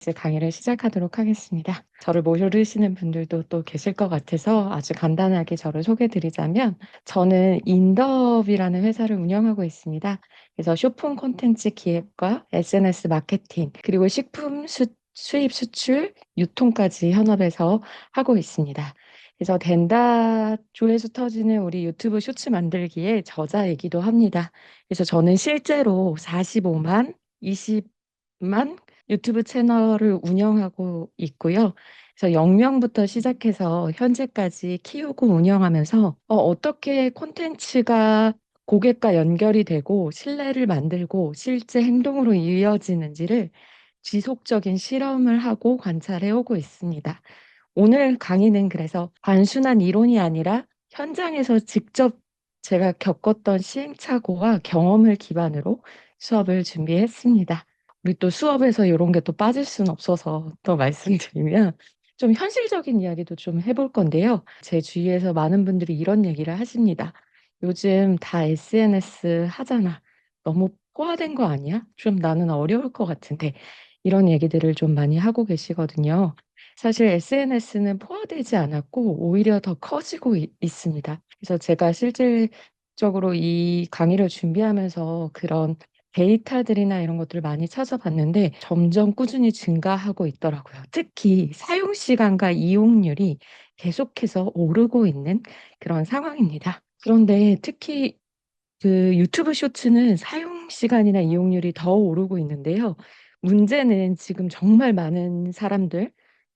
이제 강의를 시작하도록 하겠습니다. 저를 모르시는 분들도 또 계실 것 같아서 아주 간단하게 저를 소개드리자면 저는 인더비라는 회사를 운영하고 있습니다. 그래서 쇼핑 콘텐츠 기획과 SNS 마케팅 그리고 식품 수입 수출 유통까지 현업에서 하고 있습니다. 그래서 덴다 조회수 터지는 우리 유튜브 쇼츠 만들기의 저자이기도 합니다. 그래서 저는 실제로 45만, 20만 유튜브 채널을 운영하고 있고요. 그래서 0명부터 시작해서 현재까지 키우고 운영하면서 어떻게 콘텐츠가 고객과 연결이 되고 신뢰를 만들고 실제 행동으로 이어지는지를 지속적인 실험을 하고 관찰해 오고 있습니다. 오늘 강의는 그래서 단순한 이론이 아니라 현장에서 직접 제가 겪었던 시행착오와 경험을 기반으로 수업을 준비했습니다. 우리 또 수업에서 이런 게 또 빠질 수는 없어서 또 말씀드리면 좀 현실적인 이야기도 좀 해볼 건데요. 제 주위에서 많은 분들이 이런 얘기를 하십니다. 요즘 다 SNS 하잖아. 너무 포화된 거 아니야? 좀 나는 어려울 것 같은데. 이런 얘기들을 좀 많이 하고 계시거든요. 사실 SNS는 포화되지 않았고 오히려 더 커지고 있습니다. 그래서 제가 실질적으로 이 강의를 준비하면서 그런 데이터들이나 이런 것들을 많이 찾아봤는데 점점 꾸준히 증가하고 있더라고요. 특히 사용 시간과 이용률이 계속해서 오르고 있는 그런 상황입니다. 그런데 특히 그 유튜브 쇼츠는 사용 시간이나 이용률이 더 오르고 있는데요. 문제는 지금 정말 많은 사람들,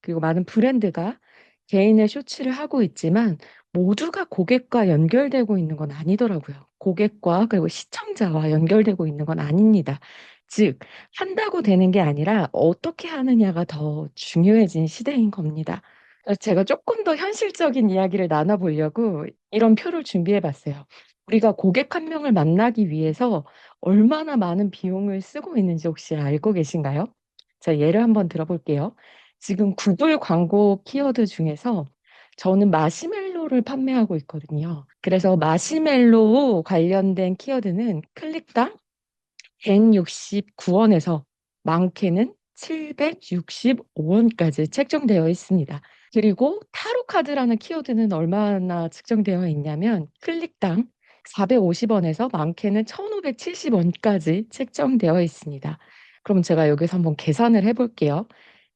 그리고 많은 브랜드가 개인의 쇼츠를 하고 있지만 모두가 고객과 연결되고 있는 건 아니더라고요. 고객과 그리고 시청자와 연결되고 있는 건 아닙니다. 즉, 한다고 되는 게 아니라 어떻게 하느냐가 더 중요해진 시대인 겁니다. 그래서 제가 조금 더 현실적인 이야기를 나눠보려고 이런 표를 준비해 봤어요. 우리가 고객 한 명을 만나기 위해서 얼마나 많은 비용을 쓰고 있는지 혹시 알고 계신가요? 자, 예를 한번 들어볼게요. 지금 구글 광고 키워드 중에서 저는 마시멜로를 판매하고 있거든요. 그래서 마시멜로 관련된 키워드는 클릭당 169원에서 많게는 765원까지 책정되어 있습니다. 그리고 타로 카드라는 키워드는 얼마나 측정되어 있냐면 클릭당 450원에서 많게는 1570원까지 책정되어 있습니다. 그럼 제가 여기서 한번 계산을 해볼게요.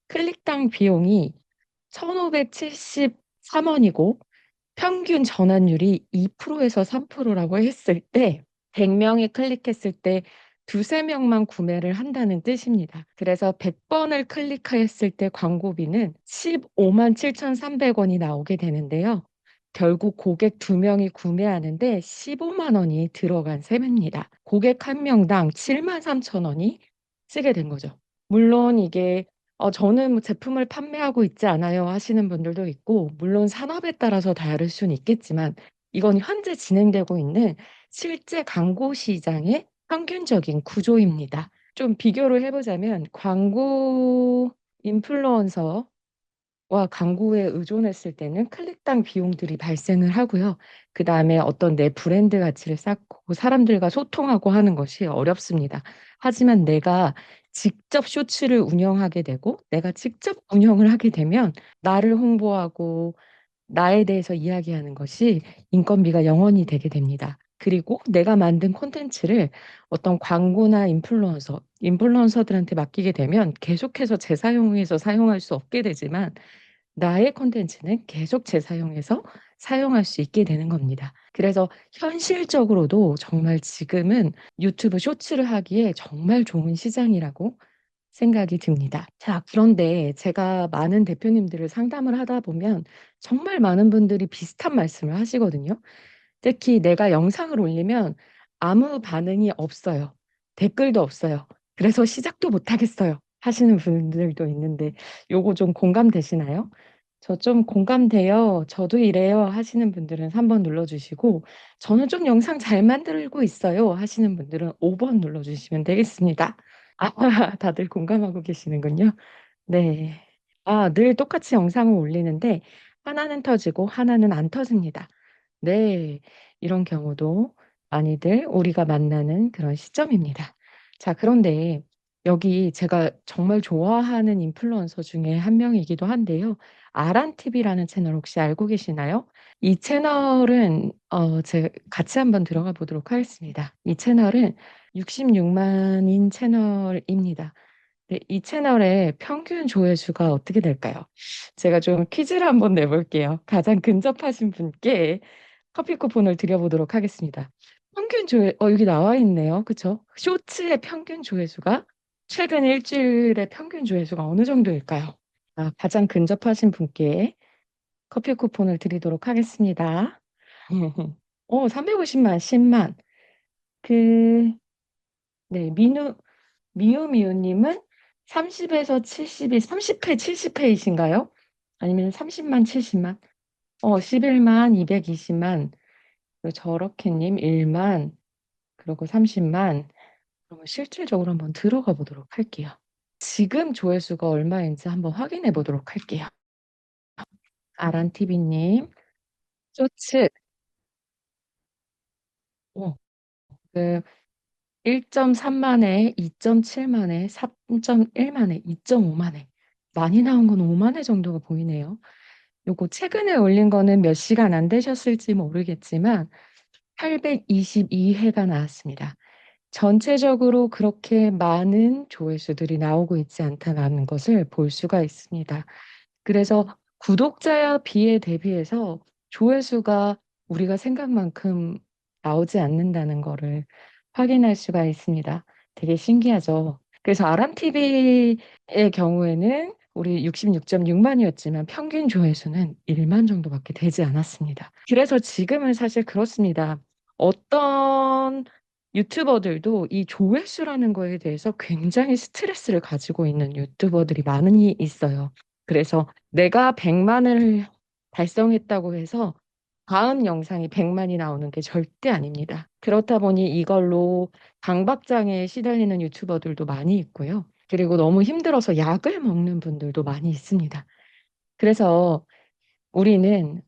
클릭당 비용이 1573원이고 평균 전환율이 2%에서 3%라고 했을 때 100명이 클릭했을 때 두세 명만 구매를 한다는 뜻입니다. 그래서 100번을 클릭했을 때 광고비는 15만 7,300원이 나오게 되는데요. 결국 고객 두명이 구매하는데 15만 원이 들어간 셈입니다. 고객 한 명당 7만 3천 원이 쓰게 된 거죠. 물론 이게 저는 뭐 제품을 판매하고 있지 않아요 하시는 분들도 있고, 물론 산업에 따라서 다를 수는 있겠지만, 이건 현재 진행되고 있는 실제 광고 시장의 평균적인 구조입니다. 좀 비교를 해보자면, 광고 인플루언서와 광고에 의존했을 때는 클릭당 비용들이 발생을 하고요. 그 다음에 어떤 내 브랜드 가치를 쌓고 사람들과 소통하고 하는 것이 어렵습니다. 하지만 내가 직접 쇼츠를 운영하게 되고 내가 직접 운영을 하게 되면 나를 홍보하고 나에 대해서 이야기하는 것이 인건비가 0원이 되게 됩니다. 그리고 내가 만든 콘텐츠를 어떤 광고나 인플루언서들한테 맡기게 되면 계속해서 재사용해서 사용할 수 없게 되지만 나의 콘텐츠는 계속 재사용해서 사용할 수 있게 되는 겁니다. 그래서 현실적으로도 정말 지금은 유튜브 쇼츠를 하기에 정말 좋은 시장이라고 생각이 듭니다. 자, 그런데 제가 많은 대표님들을 상담을 하다 보면 정말 많은 분들이 비슷한 말씀을 하시거든요. 특히 내가 영상을 올리면 아무 반응이 없어요. 댓글도 없어요. 그래서 시작도 못 하겠어요. 하시는 분들도 있는데 요거 좀 공감되시나요? 저 좀 공감돼요. 저도 이래요. 하시는 분들은 3번 눌러주시고, 저는 좀 영상 잘 만들고 있어요. 하시는 분들은 5번 눌러주시면 되겠습니다. 아, 다들 공감하고 계시는군요. 네. 아, 늘 똑같이 영상을 올리는데, 하나는 터지고 하나는 안 터집니다. 네. 이런 경우도 많이들 우리가 만나는 그런 시점입니다. 자, 그런데 여기 제가 정말 좋아하는 인플루언서 중에 한 명이기도 한데요. 아란TV라는 채널 혹시 알고 계시나요? 이 채널은 제 같이 한번 들어가 보도록 하겠습니다. 이 채널은 66만인 채널입니다. 네, 이 채널의 평균 조회수가 어떻게 될까요? 제가 좀 퀴즈를 한번 내볼게요. 가장 근접하신 분께 커피 쿠폰을 드려보도록 하겠습니다. 평균 여기 나와 있네요. 그쵸? 쇼츠의 평균 조회수가 최근 일주일의 평균 조회수가 어느 정도일까요? 가장 근접하신 분께 커피 쿠폰을 드리도록 하겠습니다. 350만, 10만. 그, 네, 미우미우님은 30에서 70이 30회, 70회이신가요? 아니면 30만, 70만? 11만, 220만. 저렇게님 1만, 그리고 30만. 그러면 실질적으로 한번 들어가 보도록 할게요. 지금 조회수가 얼마인지 한번 확인해 보도록 할게요. 아란TV님, 쇼츠, 어, 그 1.3만에, 2.7만에, 3.1만에, 2.5만에. 많이 나온 건 5만회 정도가 보이네요. 요거 최근에 올린 거는 몇 시간 안 되셨을지 모르겠지만 822회가 나왔습니다. 전체적으로 그렇게 많은 조회수들이 나오고 있지 않다는 것을 볼 수가 있습니다. 그래서 구독자 비에 대비해서 조회수가 우리가 생각만큼 나오지 않는다는 거를 확인할 수가 있습니다. 되게 신기하죠. 그래서 아람TV의 경우에는 우리 66.6만이었지만 평균 조회수는 1만 정도밖에 되지 않았습니다. 그래서 지금은 사실 그렇습니다. 어떤 유튜버들도 이 조회수라는 거에 대해서 굉장히 스트레스를 가지고 있는 유튜버들이 많이 있어요. 그래서 내가 100만을 달성했다고 해서 다음 영상이 100만이 나오는 게 절대 아닙니다. 그렇다 보니 이걸로 강박장애에 시달리는 유튜버들도 많이 있고요. 그리고 너무 힘들어서 약을 먹는 분들도 많이 있습니다. 그래서 우리는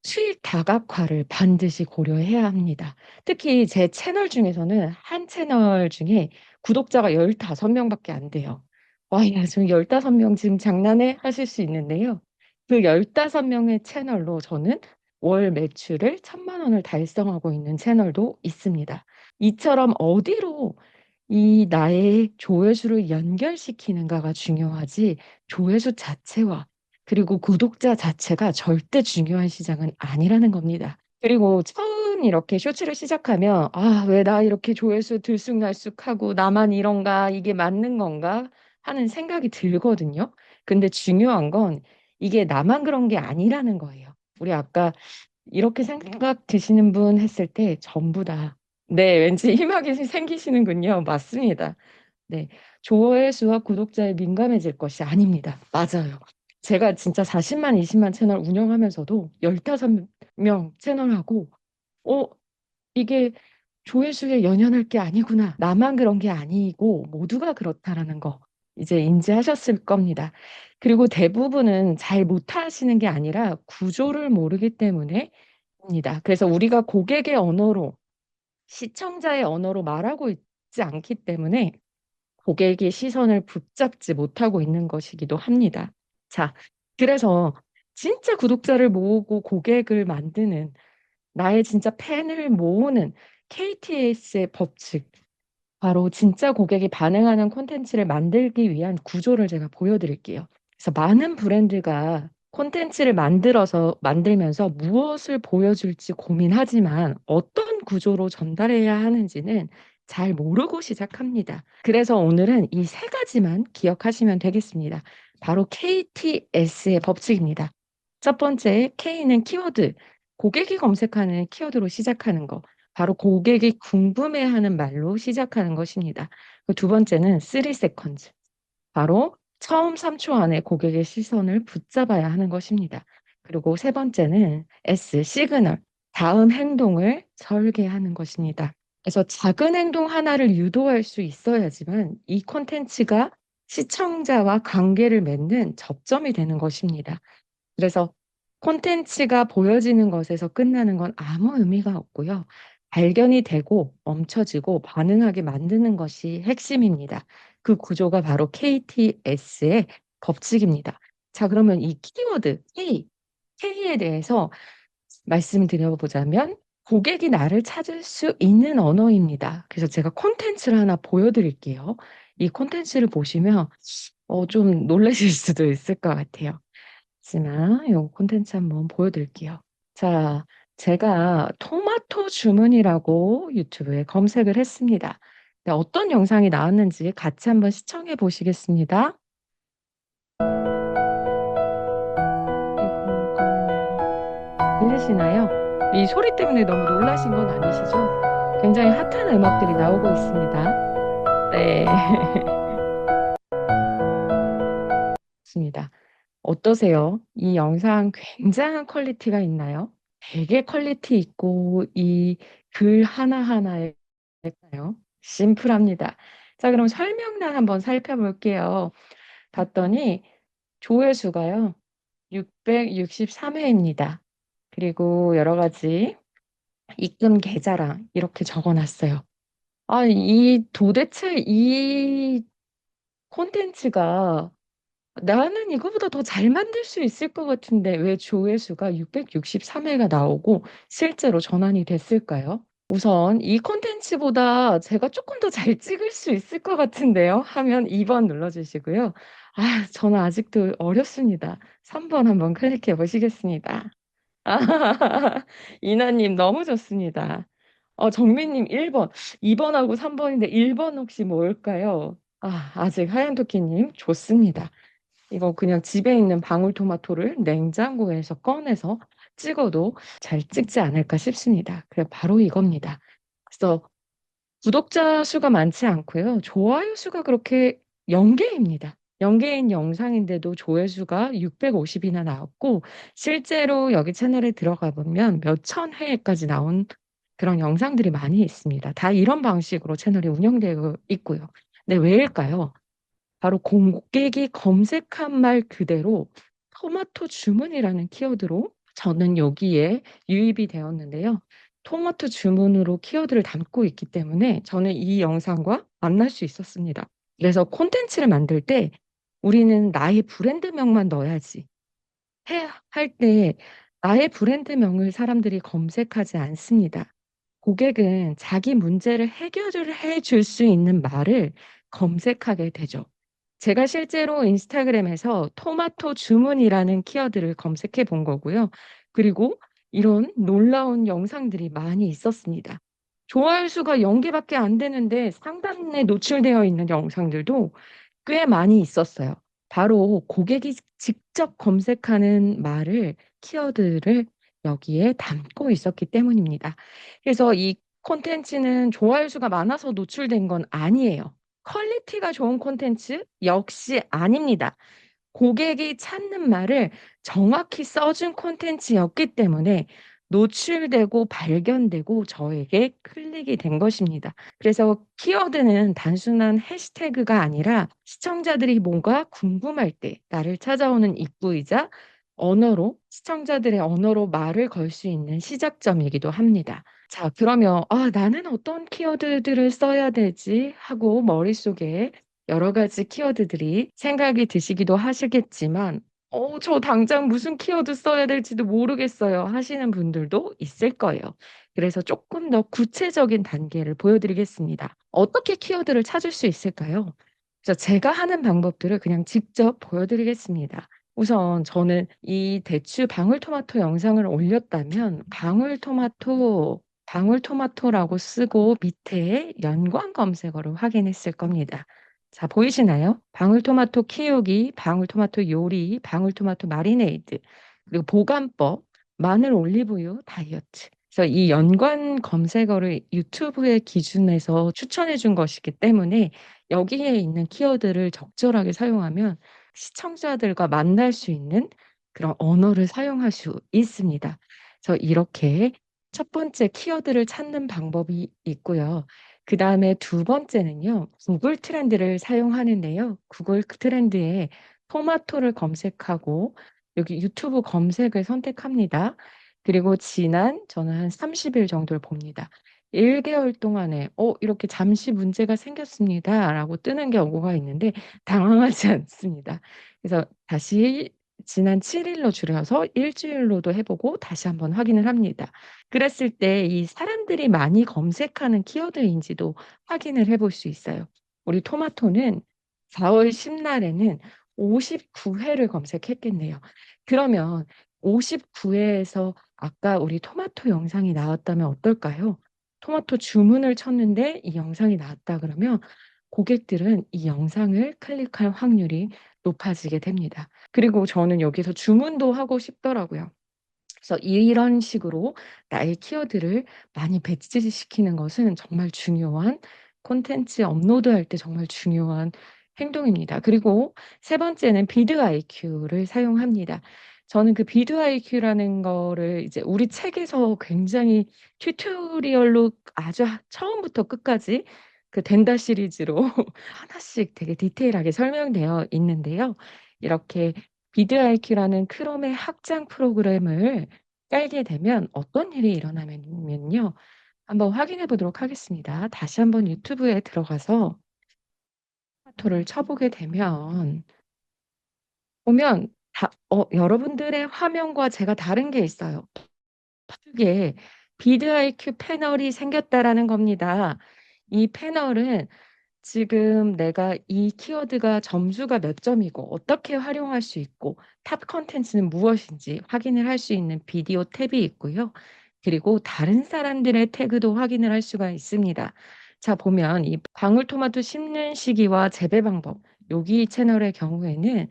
수익 다각화를 반드시 고려해야 합니다. 특히 제 채널 중에서는 한 채널 중에 구독자가 15명밖에 안 돼요. 와, 야, 지금 15명 지금 장난해 하실 수 있는데요. 그 15명의 채널로 저는 월 매출을 1,000만 원을 달성하고 있는 채널도 있습니다. 이처럼 어디로 이 나의 조회수를 연결시키는가가 중요하지 조회수 자체와 그리고 구독자 자체가 절대 중요한 시장은 아니라는 겁니다. 그리고 처음 이렇게 쇼츠를 시작하면 왜 나 이렇게 조회수 들쑥날쑥하고 나만 이런가 이게 맞는 건가 하는 생각이 들거든요. 근데 중요한 건 이게 나만 그런 게 아니라는 거예요. 우리 아까 이렇게 생각 드시는 분 했을 때 전부 다 네, 왠지 희망이 생기시는군요. 맞습니다. 네, 조회수와 구독자에 민감해질 것이 아닙니다. 맞아요. 제가 진짜 40만, 20만 채널 운영하면서도 15명 채널하고, 어, 이게 조회수에 연연할 게 아니구나. 나만 그런 게 아니고 모두가 그렇다라는 거 이제 인지하셨을 겁니다. 그리고 대부분은 잘 못하시는 게 아니라 구조를 모르기 때문에입니다. 그래서 우리가 고객의 언어로, 시청자의 언어로 말하고 있지 않기 때문에 고객의 시선을 붙잡지 못하고 있는 것이기도 합니다. 자, 그래서 진짜 구독자를 모으고 고객을 만드는 나의 진짜 팬을 모으는 KTS의 법칙, 바로 진짜 고객이 반응하는 콘텐츠를 만들기 위한 구조를 제가 보여드릴게요. 그래서 많은 브랜드가 콘텐츠를 만들면서 무엇을 보여줄지 고민하지만 어떤 구조로 전달해야 하는지는 잘 모르고 시작합니다. 그래서 오늘은 이 세 가지만 기억하시면 되겠습니다. 바로 KTS의 법칙입니다. 첫 번째, K는 키워드, 고객이 검색하는 키워드로 시작하는 거. 바로 고객이 궁금해하는 말로 시작하는 것입니다. 두 번째는 3 seconds. 바로 처음 3초 안에 고객의 시선을 붙잡아야 하는 것입니다. 그리고 세 번째는 S, 시그널. 다음 행동을 설계하는 것입니다. 그래서 작은 행동 하나를 유도할 수 있어야지만 이 콘텐츠가 시청자와 관계를 맺는 접점이 되는 것입니다. 그래서 콘텐츠가 보여지는 것에서 끝나는 건 아무 의미가 없고요. 발견이 되고 멈춰지고 반응하게 만드는 것이 핵심입니다. 그 구조가 바로 KTS의 법칙입니다. 자, 그러면 이 키워드 K에 대해서 말씀드려보자면 고객이 나를 찾을 수 있는 언어입니다. 그래서 제가 콘텐츠를 하나 보여드릴게요. 이 콘텐츠를 보시면 좀 놀라실 수도 있을 것 같아요. 하지만 이 콘텐츠 한번 보여드릴게요. 자, 제가 토마토 주문이라고 유튜브에 검색을 했습니다. 네, 어떤 영상이 나왔는지 같이 한번 시청해 보시겠습니다. 들리시나요? 이 소리 때문에 너무 놀라신 건 아니시죠? 굉장히 핫한 음악들이 나오고 있습니다. 네, 좋습니다. 어떠세요? 이 영상 굉장한 퀄리티가 있나요? 되게 퀄리티 있고 이 글 하나하나에 요 심플합니다. 자, 그럼 설명란 한번 살펴볼게요. 봤더니 조회수가요. 663회입니다. 그리고 여러 가지 입금 계좌랑 이렇게 적어놨어요. 아, 도대체 이 콘텐츠가 나는 이거보다 더 잘 만들 수 있을 것 같은데 왜 조회수가 663회가 나오고 실제로 전환이 됐을까요? 우선 이 콘텐츠보다 제가 조금 더 잘 찍을 수 있을 것 같은데요. 하면 2번 눌러주시고요. 아, 저는 아직도 어렵습니다. 3번 한번 클릭해 보시겠습니다. 아, 이나님 너무 좋습니다. 정민님 1번, 2번하고 3번인데 1번 혹시 뭘까요? 아, 아직 하얀토끼님 좋습니다. 이거 그냥 집에 있는 방울토마토를 냉장고에서 꺼내서 찍어도 잘 찍지 않을까 싶습니다. 그래, 바로 이겁니다. 그래서 구독자 수가 많지 않고요. 좋아요 수가 그렇게 0개입니다. 0개인 영상인데도 조회수가 650이나 나왔고, 실제로 여기 채널에 들어가 보면 몇천 회까지 나온 그런 영상들이 많이 있습니다. 다 이런 방식으로 채널이 운영되고 있고요. 근데 왜일까요? 바로 고객이 검색한 말 그대로 토마토 주문이라는 키워드로 저는 여기에 유입이 되었는데요. 토마토 주문으로 키워드를 담고 있기 때문에 저는 이 영상과 만날 수 있었습니다. 그래서 콘텐츠를 만들 때 우리는 나의 브랜드명만 넣어야지. 할 때 나의 브랜드명을 사람들이 검색하지 않습니다. 고객은 자기 문제를 해결을 해줄 수 있는 말을 검색하게 되죠. 제가 실제로 인스타그램에서 토마토 주문이라는 키워드를 검색해 본 거고요. 그리고 이런 놀라운 영상들이 많이 있었습니다. 좋아요 수가 0개밖에 안 되는데 상단에 노출되어 있는 영상들도 꽤 많이 있었어요. 바로 고객이 직접 검색하는 말을, 키워드를 여기에 담고 있었기 때문입니다. 그래서 이 콘텐츠는 좋아요 수가 많아서 노출된 건 아니에요. 퀄리티가 좋은 콘텐츠? 역시 아닙니다. 고객이 찾는 말을 정확히 써준 콘텐츠였기 때문에 노출되고 발견되고 저에게 클릭이 된 것입니다. 그래서 키워드는 단순한 해시태그가 아니라 시청자들이 뭔가 궁금할 때 나를 찾아오는 입구이자 언어로, 시청자들의 언어로 말을 걸 수 있는 시작점이기도 합니다. 자, 그러면 나는 어떤 키워드들을 써야 되지? 하고 머릿속에 여러 가지 키워드들이 생각이 드시기도 하시겠지만, 저 당장 무슨 키워드 써야 될지도 모르겠어요 하시는 분들도 있을 거예요. 그래서 조금 더 구체적인 단계를 보여드리겠습니다. 어떻게 키워드를 찾을 수 있을까요? 그래서 제가 하는 방법들을 그냥 직접 보여드리겠습니다. 우선 저는 이 대추 방울토마토 영상을 올렸다면 방울토마토라고 쓰고 밑에 연관 검색어를 확인했을 겁니다. 자, 보이시나요? 방울토마토 키우기, 방울토마토 요리, 방울토마토 마리네이드, 그리고 보관법, 마늘 올리브유 다이어트. 그래서 이 연관 검색어를 유튜브의 기준에서 추천해 준 것이기 때문에 여기에 있는 키워드를 적절하게 사용하면 시청자들과 만날 수 있는 그런 언어를 사용할 수 있습니다. 그래서 이렇게 첫 번째 키워드를 찾는 방법이 있고요. 그 다음에 두 번째는요, 구글 트렌드를 사용하는데요. 구글 트렌드에 토마토를 검색하고 여기 유튜브 검색을 선택합니다. 그리고 저는 한 30일 정도를 봅니다. 1 개월 동안에 이렇게 "잠시 문제가 생겼습니다."라고 뜨는 경우가 있는데 당황하지 않습니다. 그래서 다시 지난 7 일로 줄여서 1 주일로도 해 보고 다시 한번 확인을 합니다. 그랬을 때 이 사람들이 많이 검색하는 키워드인지도 확인을 해볼 수 있어요. 우리 토마토는 4월 10 날에는 59 회를 검색했겠네요. 그러면 59 회에서 아까 우리 토마토 영상이 나왔다면 어떨까요? 토마토 주문을 쳤는데 이 영상이 나왔다 그러면 고객들은 이 영상을 클릭할 확률이 높아지게 됩니다. 그리고 저는 여기서 주문도 하고 싶더라고요. 그래서 이런 식으로 나의 키워드를 많이 배치시키는 것은 정말 중요한 콘텐츠 업로드할 때 정말 중요한 행동입니다. 그리고 세 번째는 비드 아이큐를 사용합니다. 저는 그 비드 아이큐라는 거를 이제 우리 책에서 굉장히 튜토리얼로 아주 처음부터 끝까지 그 된다 시리즈로 하나씩 되게 디테일하게 설명되어 있는데요. 이렇게 비드 아이큐라는 크롬의 확장 프로그램을 깔게 되면 어떤 일이 일어나면요. 한번 확인해 보도록 하겠습니다. 다시 한번 유튜브에 들어가서 토마토를 쳐 보게 되면 보면 여러분들의 화면과 제가 다른 게 있어요. 크게 비드 아이큐 패널이 생겼다라는 겁니다. 이 패널은 지금 내가 이 키워드가 점수가 몇 점이고 어떻게 활용할 수 있고 탑 콘텐츠는 무엇인지 확인을 할 수 있는 비디오 탭이 있고요. 그리고 다른 사람들의 태그도 확인을 할 수가 있습니다. 자 보면 이 방울토마토 심는 시기와 재배 방법 여기 채널의 경우에는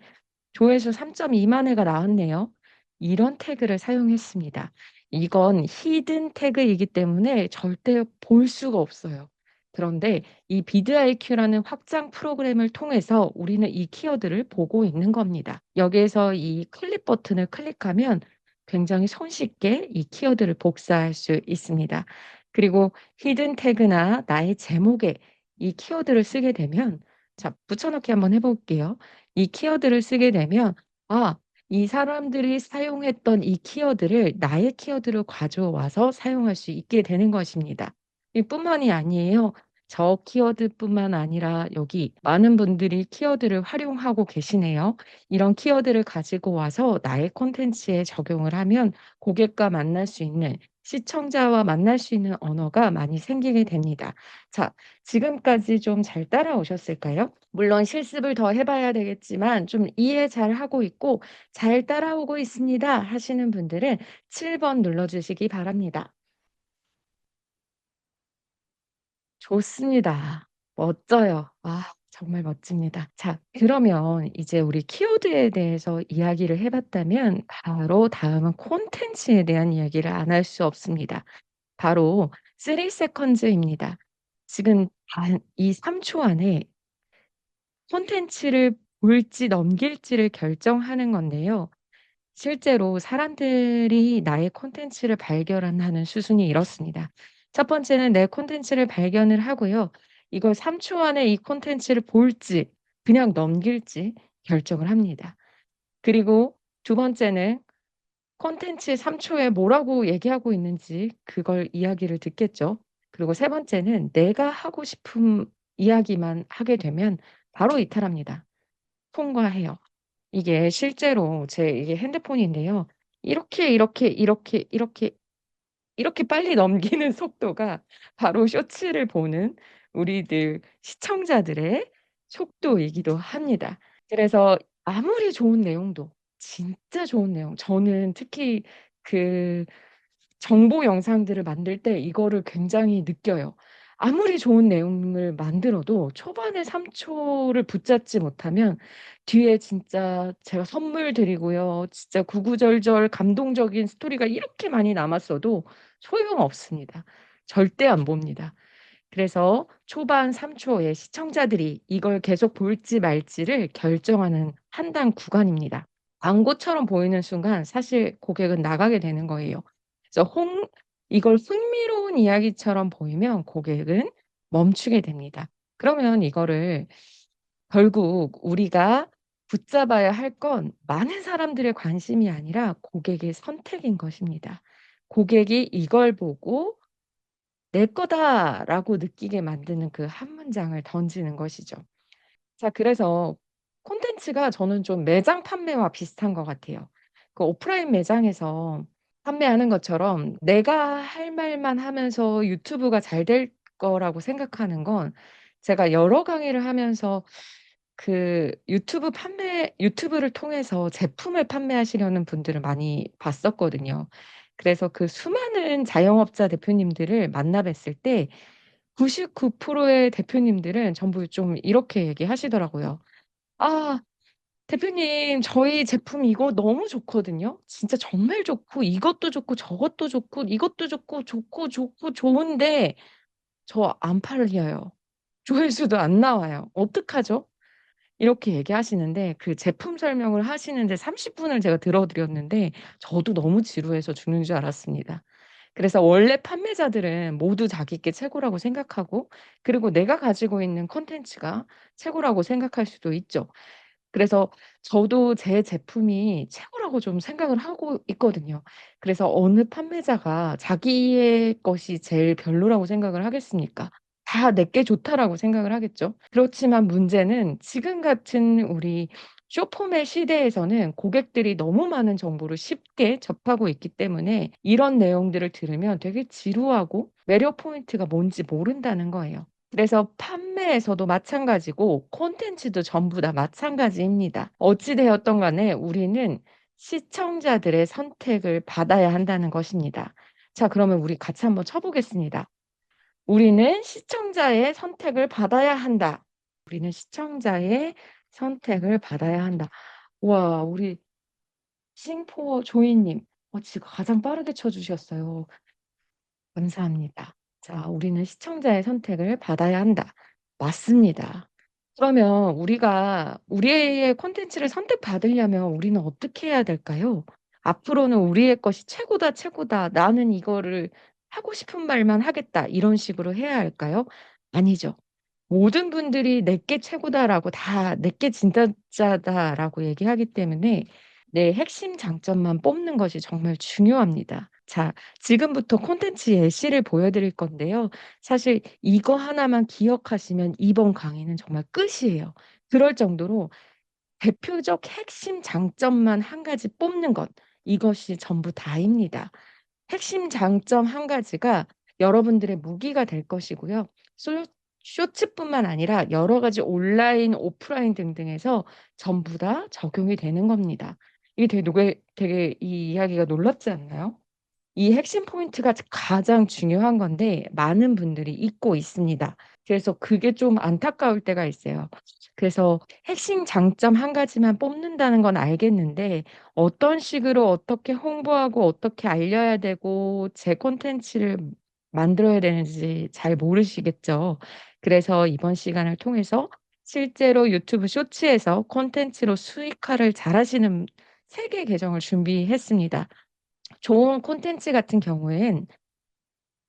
조회수 3.2만 회가 나왔네요. 이런 태그를 사용했습니다. 이건 히든 태그이기 때문에 절대 볼 수가 없어요. 그런데 이 비드IQ라는 확장 프로그램을 통해서 우리는 이 키워드를 보고 있는 겁니다. 여기에서 이 클릭 버튼을 클릭하면 굉장히 손쉽게 이 키워드를 복사할 수 있습니다. 그리고 히든 태그나 나의 제목에 이 키워드를 쓰게 되면 자 붙여넣기 한번 해 볼게요. 이 키워드를 쓰게 되면 이 사람들이 사용했던 이 키워드를 나의 키워드로 가져와서 사용할 수 있게 되는 것입니다. 이뿐만이 아니에요. 저 키워드뿐만 아니라 여기 많은 분들이 키워드를 활용하고 계시네요. 이런 키워드를 가지고 와서 나의 콘텐츠에 적용을 하면 고객과 만날 수 있는 시청자와 만날 수 있는 언어가 많이 생기게 됩니다. 자, 지금까지 좀 잘 따라오셨을까요? 물론 실습을 더 해 봐야 되겠지만 좀 이해 잘하고 있고 잘 따라오고 있습니다 하시는 분들은 7번 눌러 주시기 바랍니다. 좋습니다. 멋져요. 정말 멋집니다. 자 그러면 이제 우리 키워드에 대해서 이야기를 해 봤다면 바로 다음은 콘텐츠에 대한 이야기를 안 할 수 없습니다. 바로 3 seconds입니다. 지금 단 이 3초 안에 콘텐츠를 볼지 넘길지를 결정하는 건데요. 실제로 사람들이 나의 콘텐츠를 발견하는 수순이 이렇습니다. 첫 번째는 내 콘텐츠를 발견을 하고요. 이걸 3초 안에 이 콘텐츠를 볼지 그냥 넘길지 결정을 합니다. 그리고 두 번째는 콘텐츠 3 초에 뭐라고 얘기하고 있는지 그걸 이야기를 듣겠죠. 그리고 세 번째는 내가 하고 싶은 이야기만 하게 되면 바로 이탈합니다. 통과해요. 이게 실제로 제 이게 핸드폰인데요. 이렇게 빨리 넘기는 속도가 바로 쇼츠를 보는 우리들 시청자들의 속도이기도 합니다. 그래서 아무리 좋은 내용도 진짜 좋은 내용 저는 특히 그 정보 영상들을 만들 때 이거를 굉장히 느껴요. 아무리 좋은 내용을 만들어도 초반에 3 초를 붙잡지 못하면 뒤에 진짜 제가 선물 드리고요. 진짜 구구절절 감동적인 스토리가 이렇게 많이 남았어도 소용없습니다. 절대 안 봅니다. 그래서 초반 3 초에 시청자들이 이걸 계속 볼지 말지를 결정하는 판단 구간입니다. 광고처럼 보이는 순간 사실 고객은 나가게 되는 거예요. 그래서 홍 이걸 흥미로운 이야기처럼 보이면 고객은 멈추게 됩니다. 그러면 이거를 결국 우리가 붙잡아야 할 건 많은 사람들의 관심이 아니라 고객의 선택인 것입니다. 고객이 이걸 보고 내 거다라고 느끼게 만드는 그 한 문장을 던지는 것이죠. 자, 그래서 콘텐츠가 저는 좀 매장 판매와 비슷한 것 같아요. 그 오프라인 매장에서 판매하는 것처럼 내가 할 말만 하면서 유튜브가 잘 될 거라고 생각하는 건, 제가 여러 강의를 하면서 그 유튜브를 통해서 제품을 판매하시려는 분들을 많이 봤었거든요. 그래서 그 수많은 자영업자 대표님들을 만나 뵀을 때 99%의 대표님들은 전부 좀 이렇게 얘기하시더라고요. 아, 대표님, 저희 제품 이거 너무 좋거든요. 진짜 정말 좋고, 이것도 좋고, 저것도 좋고, 이것도 좋고, 좋고, 좋고, 좋은데, 저 안 팔려요. 조회수도 안 나와요. 어떡하죠? 이렇게 얘기하시는데, 그 제품 설명을 하시는데 30분을 제가 들어드렸는데, 저도 너무 지루해서 죽는 줄 알았습니다. 그래서 원래 판매자들은 모두 자기 게 최고라고 생각하고, 그리고 내가 가지고 있는 콘텐츠가 최고라고 생각할 수도 있죠. 그래서 저도 제 제품이 최고라고 좀 생각을 하고 있거든요. 그래서 어느 판매자가 자기의 것이 제일 별로라고 생각을 하겠습니까? 다 내게 좋다라고 생각을 하겠죠. 그렇지만 문제는 지금 같은 우리 쇼폼의 시대에서는 고객들이 너무 많은 정보를 쉽게 접하고 있기 때문에 이런 내용들을 들으면 되게 지루하고 매력 포인트가 뭔지 모른다는 거예요. 그래서 판매에서도 마찬가지고 콘텐츠도 전부 다 마찬가지입니다. 어찌 되었던 간에 우리는 시청자들의 선택을 받아야 한다는 것입니다. 자, 그러면 우리 같이 한번 쳐보겠습니다. 우리는 시청자의 선택을 받아야 한다. 우리는 시청자의 선택을 받아야 한다. 와, 우리 싱포 조이님, 지금 가장 빠르게 쳐주셨어요. 감사합니다. 자, 우리는 시청자의 선택을 받아야 한다. 맞습니다. 그러면 우리가 우리의 콘텐츠를 선택받으려면 우리는 어떻게 해야 될까요? 앞으로는 우리의 것이 최고다, 최고다. 나는 이거를 하고 싶은 말만 하겠다. 이런 식으로 해야 할까요? 아니죠. 모든 분들이 내게 최고다라고 다 내게 진짜다라고 얘기하기 때문에 내 핵심 장점만 뽑는 것이 정말 중요합니다. 자, 지금부터 콘텐츠 예시를 보여드릴 건데요. 사실 이거 하나만 기억하시면 이번 강의는 정말 끝이에요. 그럴 정도로 대표적 핵심 장점만 한 가지 뽑는 것, 이것이 전부 다입니다. 핵심 장점 한 가지가 여러분들의 무기가 될 것이고요. 쇼츠뿐만 아니라 여러 가지 온라인, 오프라인 등등에서 전부 다 적용이 되는 겁니다. 이게 되게 이 이야기가 놀랍지 않나요? 이 핵심 포인트가 가장 중요한 건데 많은 분들이 잊고 있습니다. 그래서 그게 좀 안타까울 때가 있어요. 그래서 핵심 장점 한 가지만 뽑는다는 건 알겠는데 어떤 식으로 어떻게 홍보하고 어떻게 알려야 되고 제 콘텐츠를 만들어야 되는지 잘 모르시겠죠. 그래서 이번 시간을 통해서 실제로 유튜브 쇼츠에서 콘텐츠로 수익화를 잘하시는 3개 계정을 준비했습니다. 좋은 콘텐츠 같은 경우엔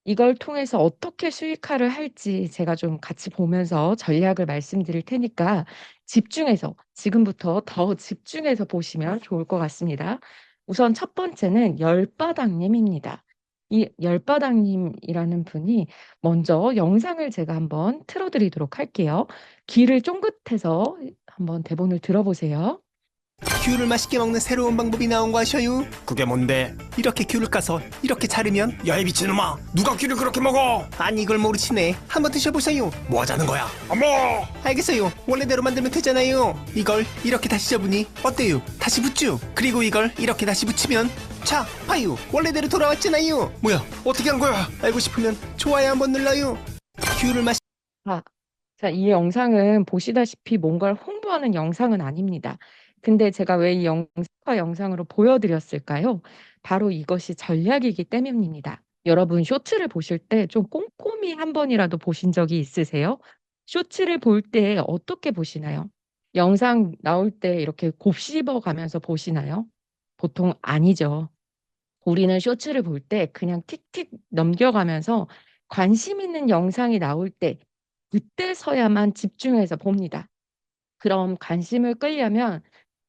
이걸 통해서 어떻게 수익화를 할지 제가 좀 같이 보면서 전략을 말씀드릴 테니까 집중해서, 지금부터 더 집중해서 보시면 좋을 것 같습니다. 우선 첫 번째는 열바닥님입니다. 이 열바닥님이라는 분이 먼저 영상을 제가 한번 틀어드리도록 할게요. 귀를 쫑긋해서 한번 대본을 들어보세요. 귤을 맛있게 먹는 새로운 방법이 나온 거 아셔요? 그게 뭔데? 이렇게 귤을 까서 이렇게 자르면 야, 이 미친놈아, 누가 귤을 그렇게 먹어? 아니 이걸 모르시네. 한번 드셔보세요. 뭐 하자는 거야? 어머! 알겠어요. 원래대로 만들면 되잖아요. 이걸 이렇게 다시 접으니 어때요? 다시 붙죠? 그리고 이걸 이렇게 다시 붙이면 자, 봐요. 원래대로 돌아왔잖아요. 뭐야, 어떻게 한 거야? 알고 싶으면 좋아요 한번 눌러요. 귤을 마시 자, 이 영상은 보시다시피 뭔가를 홍보하는 영상은 아닙니다. 근데 제가 왜 이 영상으로 보여드렸을까요? 바로 이것이 전략이기 때문입니다. 여러분, 쇼츠를 보실 때 좀 꼼꼼히 한 번이라도 보신 적이 있으세요? 쇼츠를 볼 때 어떻게 보시나요? 영상 나올 때 이렇게 곱씹어 가면서 보시나요? 보통 아니죠. 우리는 쇼츠를 볼 때 그냥 틱틱 넘겨가면서 관심 있는 영상이 나올 때 그때서야만 집중해서 봅니다. 그럼 관심을 끌려면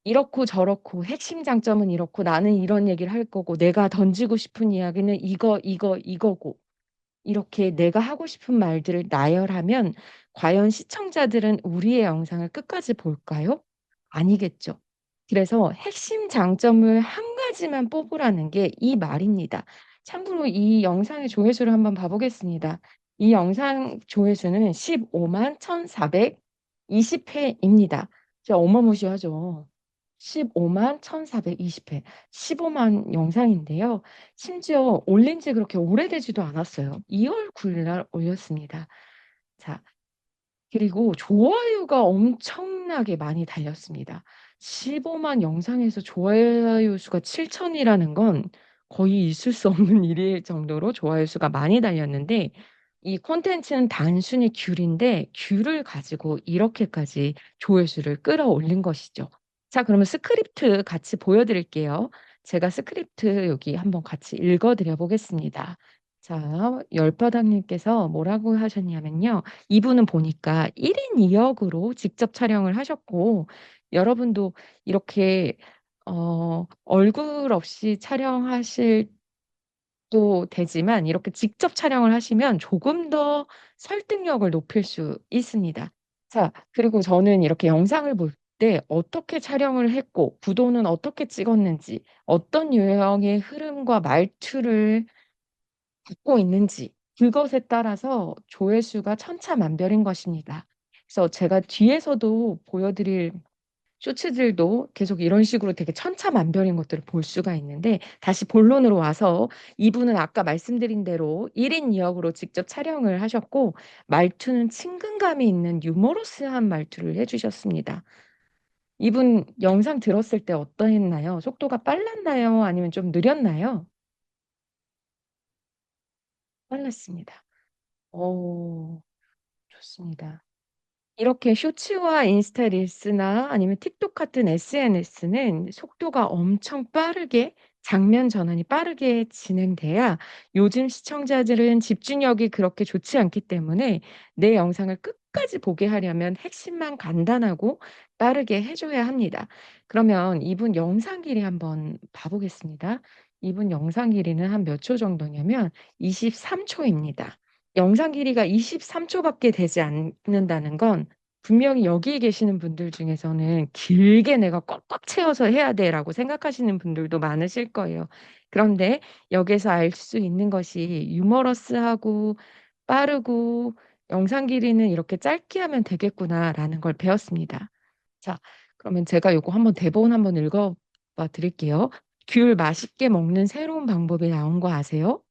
이렇고 저렇고 핵심 장점은 이렇고 나는 이런 얘기를 할 거고 내가 던지고 싶은 이야기는 이거고 이렇게 내가 하고 싶은 말들을 나열하면 과연 시청자들은 우리의 영상을 끝까지 볼까요? 아니겠죠. 그래서 핵심 장점을 한 가지만 뽑으라는 게 이 말입니다. 참고로 이 영상의 조회수를 한번 봐보겠습니다. 이 영상 조회수는 15만 1,420회입니다. 진짜 어마무시하죠. 15만 1,420회, 15만 영상인데요. 심지어 올린 지 그렇게 오래되지도 않았어요. 2월 9일 날 올렸습니다. 자, 그리고 좋아요가 엄청나게 많이 달렸습니다. 15만 영상에서 좋아요 수가 7천이라는 건 거의 있을 수 없는 일일 정도로 좋아요 수가 많이 달렸는데 이 콘텐츠는 단순히 귤인데 귤을 가지고 이렇게까지 조회수를 끌어올린 것이죠. 자, 그러면 스크립트 같이 보여드릴게요. 제가 스크립트 여기 한번 같이 읽어드려 보겠습니다. 자, 열바닥님께서 뭐라고 하셨냐면요. 이분은 보니까 1인 2역으로 직접 촬영을 하셨고, 여러분도 이렇게 얼굴 없이 촬영하실 도 되지만 이렇게 직접 촬영을 하시면 조금 더 설득력을 높일 수 있습니다. 자, 그리고 저는 이렇게 영상을 볼 때 어떻게 촬영을 했고, 구도는 어떻게 찍었는지, 어떤 유형의 흐름과 말투를 갖고 있는지, 그것에 따라서 조회수가 천차만별인 것입니다. 그래서 제가 뒤에서도 보여드릴 쇼츠들도 계속 이런 식으로 되게 천차만별인 것들을 볼 수가 있는데 다시 본론으로 와서 이분은 아까 말씀드린 대로 1인 2역으로 직접 촬영을 하셨고 말투는 친근감이 있는 유머러스한 말투를 해주셨습니다. 이분 영상 들었을 때 어떠했나요? 속도가 빨랐나요? 아니면 좀 느렸나요? 빨랐습니다. 오, 좋습니다. 이렇게 쇼츠와 인스타 릴스나 아니면 틱톡 같은 SNS는 속도가 엄청 빠르게 장면 전환이 빠르게 진행돼야 요즘 시청자들은 집중력이 그렇게 좋지 않기 때문에 내 영상을 끝까지 보게 하려면 핵심만 간단하고 빠르게 해줘야 합니다. 그러면 이분 영상 길이 한번 봐보겠습니다. 이분 영상 길이는 한 몇 초 정도냐면 23초입니다. 영상 길이가 23초밖에 되지 않는다는 건 분명히 여기 계시는 분들 중에서는 길게 내가 꽉꽉 채워서 해야 돼라고 생각하시는 분들도 많으실 거예요. 그런데 여기서 알 수 있는 것이 유머러스하고 빠르고 영상 길이는 이렇게 짧게 하면 되겠구나라는 걸 배웠습니다. 자, 그러면 제가 요거 한번 대본 한번 읽어봐 드릴게요. 귤 맛있게 먹는 새로운 방법이 나온 거 아세요?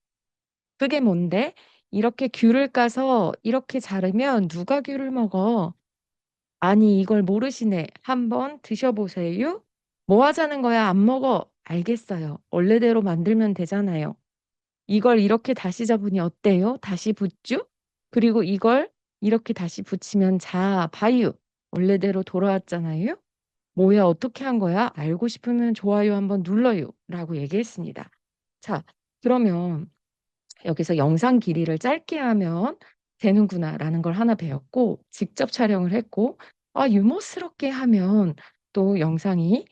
그게 뭔데? 이렇게 귤을 까서 이렇게 자르면 누가 귤을 먹어? 아니, 이걸 모르시네. 한번 드셔보세요. 뭐 하자는 거야? 안 먹어. 알겠어요. 원래대로 만들면 되잖아요. 이걸 이렇게 다시 잡으니 어때요? 다시 붙죠? 그리고 이걸 이렇게 다시 붙이면 자, 봐요. 원래대로 돌아왔잖아요. 뭐야, 어떻게 한 거야? 알고 싶으면 좋아요 한번 눌러요. 라고 얘기했습니다. 자, 그러면 여기서 영상 길이를 짧게 하면 되는구나라는 걸 하나 배웠고 직접 촬영을 했고 유머스럽게 하면 또 영상이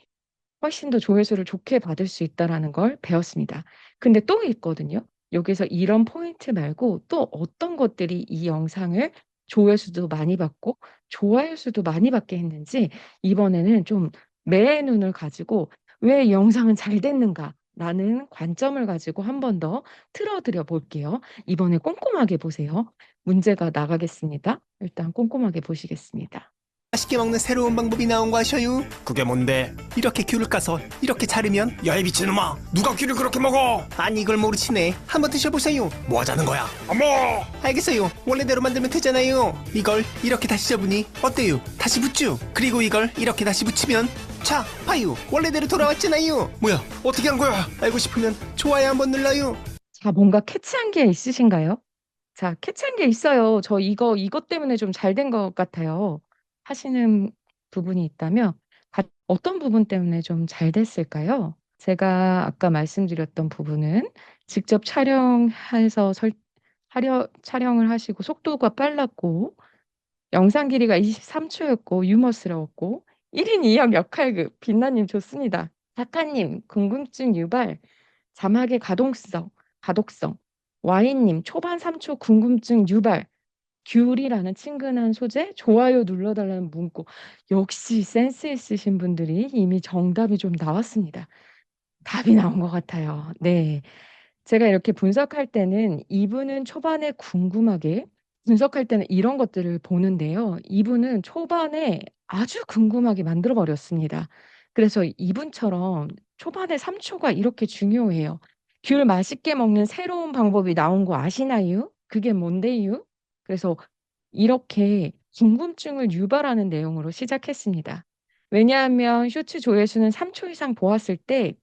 훨씬 더 조회수를 좋게 받을 수 있다라는 걸 배웠습니다. 근데 또 있거든요. 여기서 이런 포인트 말고 또 어떤 것들이 이 영상을 조회수도 많이 받고 좋아요 수도 많이 받게 했는지 이번에는 좀 매의 눈을 가지고 왜 이 영상은 잘 됐는가라는 관점을 가지고 한 번 더 틀어드려 볼게요. 이번에 꼼꼼하게 보세요. 문제가 나가겠습니다. 일단 꼼꼼하게 보시겠습니다. 맛있게 먹는 새로운 방법이 나온 거 아셔요? 그게 뭔데? 이렇게 귤을 까서 이렇게 자르면 야, 이 미친놈아, 누가 귤을 그렇게 먹어? 아니 이걸 모르시네. 한번 드셔보세요. 뭐 하자는 거야? 안 먹어! 알겠어요. 원래대로 만들면 되잖아요. 이걸 이렇게 다시 잡으니 어때요? 다시 붙죠? 그리고 이걸 이렇게 다시 붙이면 자, 봐요. 원래대로 돌아왔잖아요. 뭐야, 어떻게 한 거야? 알고 싶으면 좋아요 한번 눌러요. 자, 뭔가 캐치한 게 있으신가요? 자, 캐치한 게 있어요. 저 이것 때문에 좀 잘 된 것 같아요. 하시는 부분이 있다면 어떤 부분 때문에 좀 잘 됐을까요? 제가 아까 말씀드렸던 부분은 직접 촬영해서 촬영을 하시고 속도가 빨랐고 영상 길이가 23초였고 유머스러웠고 1인 2역 역할극 빛나님 좋습니다. 사카님 궁금증 유발 자막의 가독성 와인님, 초반 3초 궁금증 유발. 귤이라는 친근한 소재, 좋아요 눌러달라는 문구. 역시 센스 있으신 분들이 이미 정답이 좀 나왔습니다. 답이 나온 것 같아요. 네. 제가 이렇게 분석할 때는 이분은 초반에 궁금하게 분석할 때는 이런 것들을 보는데요. 이분은 초반에 아주 궁금하게 만들어 버렸습니다. 그래서 이분처럼 초반에 3초가 이렇게 중요해요. 귤 맛있게 먹는 새로운 방법이 나온 거 아시나요? 그게 뭔데요? 그래서 이렇게 궁금증을 유발하는 내용으로 시작했습니다. 왜냐하면 쇼츠 조회수는 3초 이상 보았을 때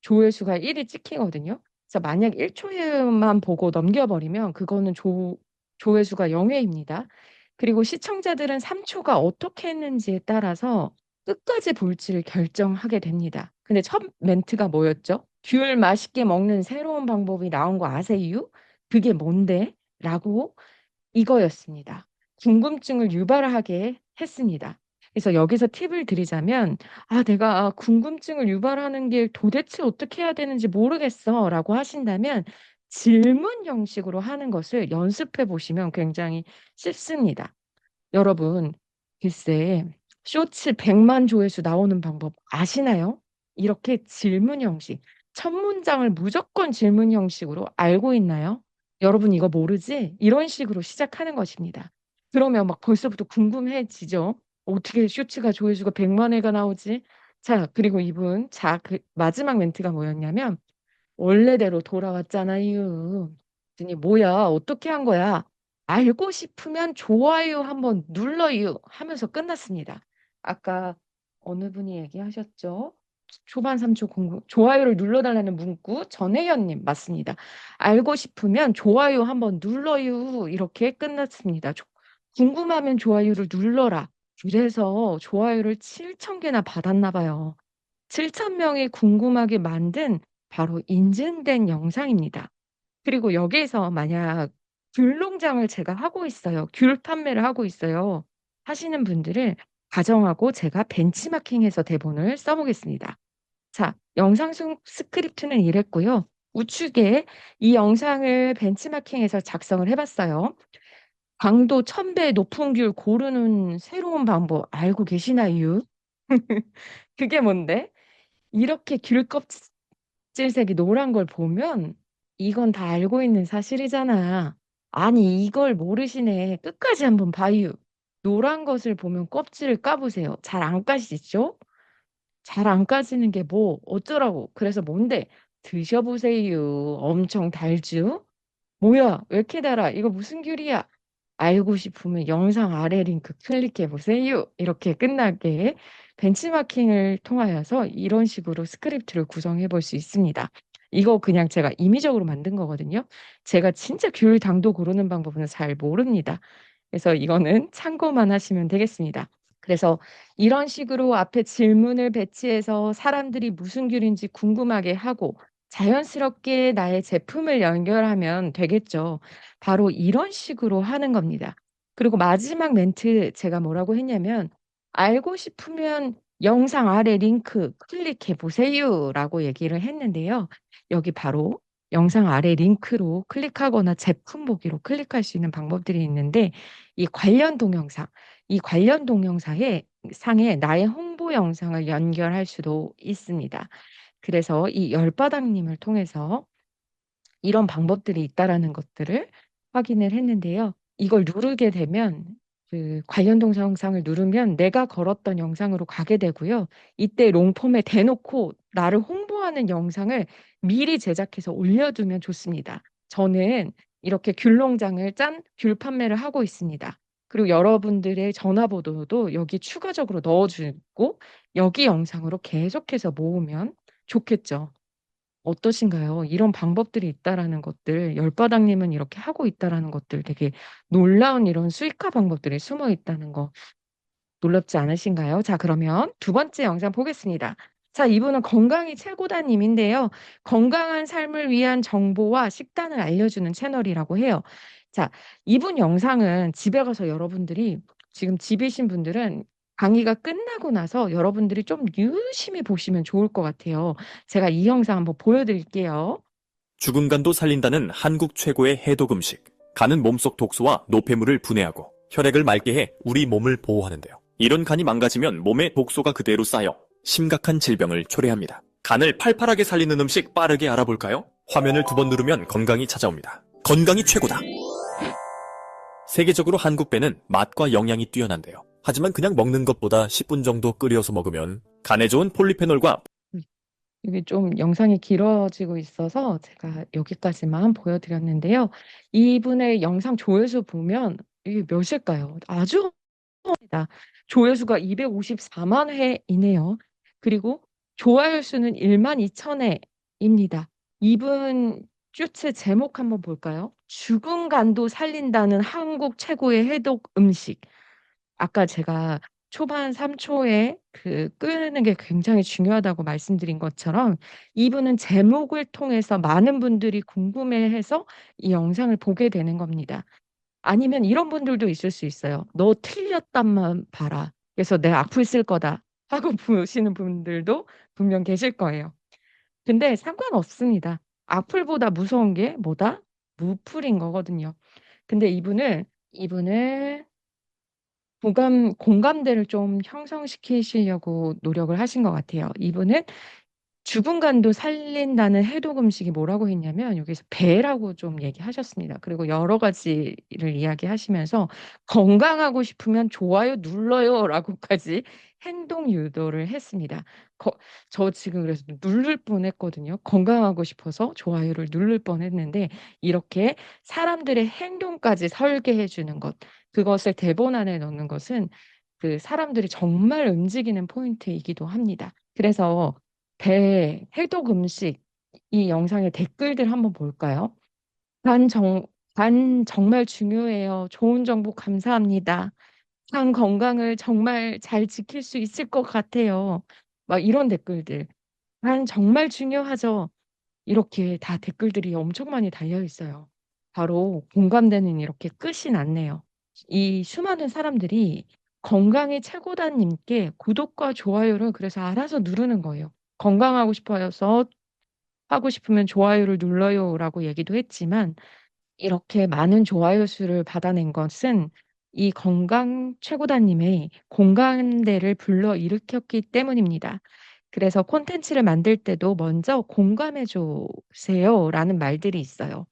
조회수가 1이 찍히거든요. 그래서 만약 1초만 보고 넘겨버리면 그거는 조회수가 0회입니다. 그리고 시청자들은 3초가 어떻게 했는지에 따라서 끝까지 볼지를 결정하게 됩니다. 근데 첫 멘트가 뭐였죠? 귤 맛있게 먹는 새로운 방법이 나온 거 아세요? 그게 뭔데? 라고 이거였습니다. 궁금증을 유발하게 했습니다. 그래서 여기서 팁을 드리자면, 아, 내가 궁금증을 유발하는 게 도대체 어떻게 해야 되는지 모르겠어 라고 하신다면 질문 형식으로 하는 것을 연습해 보시면 굉장히 쉽습니다. 여러분, 글쎄, 쇼츠 100만 조회수 나오는 방법 아시나요? 이렇게 질문 형식, 첫 문장을 무조건 질문 형식으로 알고 있나요? 여러분 이거 모르지? 이런 식으로 시작하는 것입니다. 그러면 막 벌써부터 궁금해지죠? 어떻게 쇼츠가 조회수가 100만 회가 나오지? 자, 그리고 이분, 자, 그 마지막 멘트가 뭐였냐면, 원래대로 돌아왔잖아요. 그랬더니 뭐야, 어떻게 한 거야? 알고 싶으면 좋아요 한번 눌러요 하면서 끝났습니다. 아까 어느 분이 얘기하셨죠? 초반 3초 공부, 좋아요를 눌러달라는 문구 전혜연님 맞습니다. 알고 싶으면 좋아요 한번 눌러요 이렇게 끝났습니다. 궁금하면 좋아요를 눌러라. 그래서 좋아요를 7천 개나 받았나 봐요. 7천 명이 궁금하게 만든 바로 인증된 영상입니다. 그리고 여기에서 만약 귤 농장을 제가 하고 있어요. 귤 판매를 하고 있어요. 하시는 분들을 가정하고 제가 벤치마킹해서 대본을 써보겠습니다. 자, 영상 스크립트는 이랬고요. 우측에 이 영상을 벤치마킹해서 작성을 해봤어요. 강도 1000배 높은 귤 고르는 새로운 방법 알고 계시나요? 그게 뭔데? 이렇게 귤 껍질색이 노란 걸 보면 이건 다 알고 있는 사실이잖아. 아니, 이걸 모르시네. 끝까지 한번 봐요. 노란 것을 보면 껍질을 까보세요. 잘 안 까시죠? 잘 안 까지는 게 뭐 어쩌라고. 그래서 뭔데? 드셔보세요. 엄청 달죠? 뭐야? 왜 이렇게 달아? 이거 무슨 귤이야? 알고 싶으면 영상 아래 링크 클릭해 보세요. 이렇게 끝나게 벤치마킹을 통하여서 이런 식으로 스크립트를 구성해 볼 수 있습니다. 이거 그냥 제가 임의적으로 만든 거거든요. 제가 진짜 귤 당도 고르는 방법은 잘 모릅니다. 그래서 이거는 참고만 하시면 되겠습니다. 그래서 이런 식으로 앞에 질문을 배치해서 사람들이 무슨 귤인지 궁금하게 하고 자연스럽게 나의 제품을 연결하면 되겠죠. 바로 이런 식으로 하는 겁니다. 그리고 마지막 멘트 제가 뭐라고 했냐면 알고 싶으면 영상 아래 링크 클릭해 보세요라고 얘기를 했는데요. 여기 바로 영상 아래 링크로 클릭하거나 제품 보기로 클릭할 수 있는 방법들이 있는데 이 관련 동영상, 이 관련 동영상에 상에 나의 홍보 영상을 연결할 수도 있습니다. 그래서 이 열바닥님을 통해서 이런 방법들이 있다라는 것들을 확인을 했는데요. 이걸 누르게 되면 그 관련 동영상을 누르면 내가 걸었던 영상으로 가게 되고요. 이때 롱폼에 대놓고 나를 홍보하는 영상을 미리 제작해서 올려두면 좋습니다. 저는 이렇게 귤 농장을 짠 귤 판매를 하고 있습니다. 그리고 여러분들의 전화번호도 여기 추가적으로 넣어주고 여기 영상으로 계속해서 모으면 좋겠죠. 어떠신가요? 이런 방법들이 있다라는 것들, 열바닥님은 이렇게 하고 있다라는 것들 되게 놀라운 이런 수익화 방법들이 숨어 있다는 거 놀랍지 않으신가요? 자, 그러면 두 번째 영상 보겠습니다. 자, 이분은 건강이 최고다님인데요. 건강한 삶을 위한 정보와 식단을 알려주는 채널이라고 해요. 자, 이분 영상은 집에 가서 여러분들이 지금 집이신 분들은 강의가 끝나고 나서 여러분들이 좀 유심히 보시면 좋을 것 같아요. 제가 이 영상 한번 보여드릴게요. 죽은 간도 살린다는 한국 최고의 해독 음식. 간은 몸속 독소와 노폐물을 분해하고 혈액을 맑게 해 우리 몸을 보호하는데요. 이런 간이 망가지면 몸에 독소가 그대로 쌓여 심각한 질병을 초래합니다. 간을 팔팔하게 살리는 음식 빠르게 알아볼까요? 화면을 2번 누르면 건강이 찾아옵니다. 건강이 최고다. 세계적으로 한국배는 맛과 영양이 뛰어난데요. 하지만 그냥 먹는 것보다 10분 정도 끓여서 먹으면 간에 좋은 폴리페놀과 이게 좀 영상이 길어지고 있어서 제가 여기까지만 보여드렸는데요. 이분의 영상 조회수 보면 이게 몇일까요? 아주 많습니다. 조회수가 254만 회이네요. 그리고 좋아요 수는 1만 2천 회입니다. 이분 쇼츠 제목 한번 볼까요? 죽은 간도 살린다는 한국 최고의 해독 음식. 아까 제가 초반 3초에 그 끄는 게 굉장히 중요하다고 말씀드린 것처럼 이분은 제목을 통해서 많은 분들이 궁금해해서 이 영상을 보게 되는 겁니다. 아니면 이런 분들도 있을 수 있어요. "너 틀렸단만 봐라. 그래서 내 악플 쓸 거다." 하고 보시는 분들도 분명 계실 거예요. 근데 상관없습니다. 악플보다 무서운 게 뭐다? 무플인 거거든요. 근데 이분은 공감대를 좀 형성시키시려고 노력을 하신 것 같아요. 이분은 죽은 간도 살린다는 해독 음식이 뭐라고 했냐면 여기서 배라고 좀 얘기하셨습니다. 그리고 여러 가지를 이야기하시면서 "건강하고 싶으면 좋아요 눌러요."라고까지 행동 유도를 했습니다. 거 저 지금 그래서 누를 뻔했거든요. 건강하고 싶어서 좋아요를 누를 뻔했는데 이렇게 사람들의 행동까지 설계해 주는 것, 그것을 대본 안에 넣는 것은 그 사람들이 정말 움직이는 포인트이기도 합니다. 그래서 배 해독 음식 이 영상의 댓글들 한번 볼까요? 간 정말 중요해요. 좋은 정보 감사합니다. 간 건강을 정말 잘 지킬 수 있을 것 같아요." 막 이런 댓글들. "간 정말 중요하죠." 이렇게 다 댓글들이 엄청 많이 달려 있어요. 바로 공감대는 이렇게 끝이 났네요. 이 수많은 사람들이 "건강이 최고다 님께 구독과 좋아요를 그래서 알아서 누르는 거예요. 건강하고 싶어서 하고 싶으면 좋아요를 눌러요라고 얘기도 했지만 이렇게 많은 좋아요 수를 받아낸 것은 이 건강 최고다 님의 공감대를 불러일으켰기 때문입니다. 그래서 콘텐츠를 만들 때도 "먼저 공감해 주세요."라는 말들이 있어요.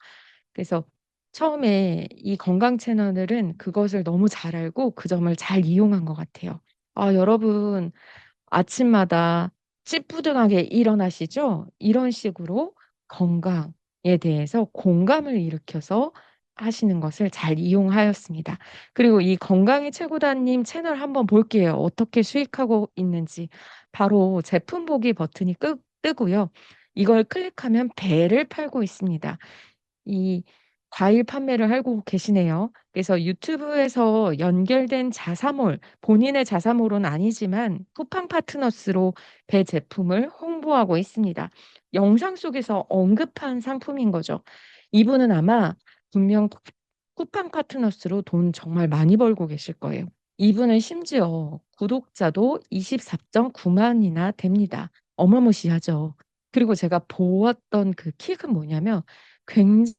그래서 처음에 이 건강 채널은 그것을 너무 잘 알고 그 점을 잘 이용한 것 같아요. 여러분 아침마다 찌뿌둥하게 일어나시죠? 이런 식으로 건강에 대해서 공감을 일으켜서 하시는 것을 잘 이용하였습니다. 그리고 이 건강이 최고다 님 채널 한번 볼게요. 어떻게 수익하고 있는지. 바로 제품 보기 버튼이 뜨고요. 이걸 클릭하면 배를 팔고 있습니다. 이 과일 판매를 하고 계시네요. 그래서 유튜브에서 연결된 자사몰, 본인의 자사몰은 아니지만 쿠팡 파트너스로 배 제품을 홍보하고 있습니다. 영상 속에서 언급한 상품인 거죠. 이분은 아마 분명 쿠팡 파트너스로 돈 정말 많이 벌고 계실 거예요. 이분은 심지어 구독자도 24.9만이나 됩니다. 어마무시하죠. 그리고 제가 보았던 그 킥은 뭐냐면 굉장히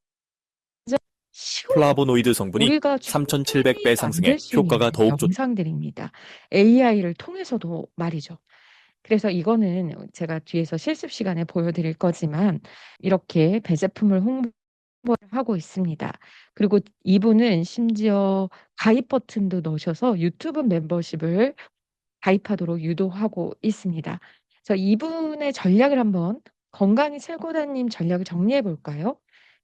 쉬워요. 플라보노이드 성분이 우리가 충분히 3,700배 상승해 만들 수 있는 효과가 더욱 좋다. 영상들입니다. AI를 통해서도 말이죠. 그래서 이거는 제가 뒤에서 실습 시간에 보여드릴 거지만 이렇게 배제품을 홍보를 하고 있습니다. 그리고 이분은 심지어 가입 버튼도 넣으셔서 유튜브 멤버십을 가입하도록 유도하고 있습니다. 그래서 이분의 전략을 한번 건강이 최고다 님 전략을 정리해 볼까요?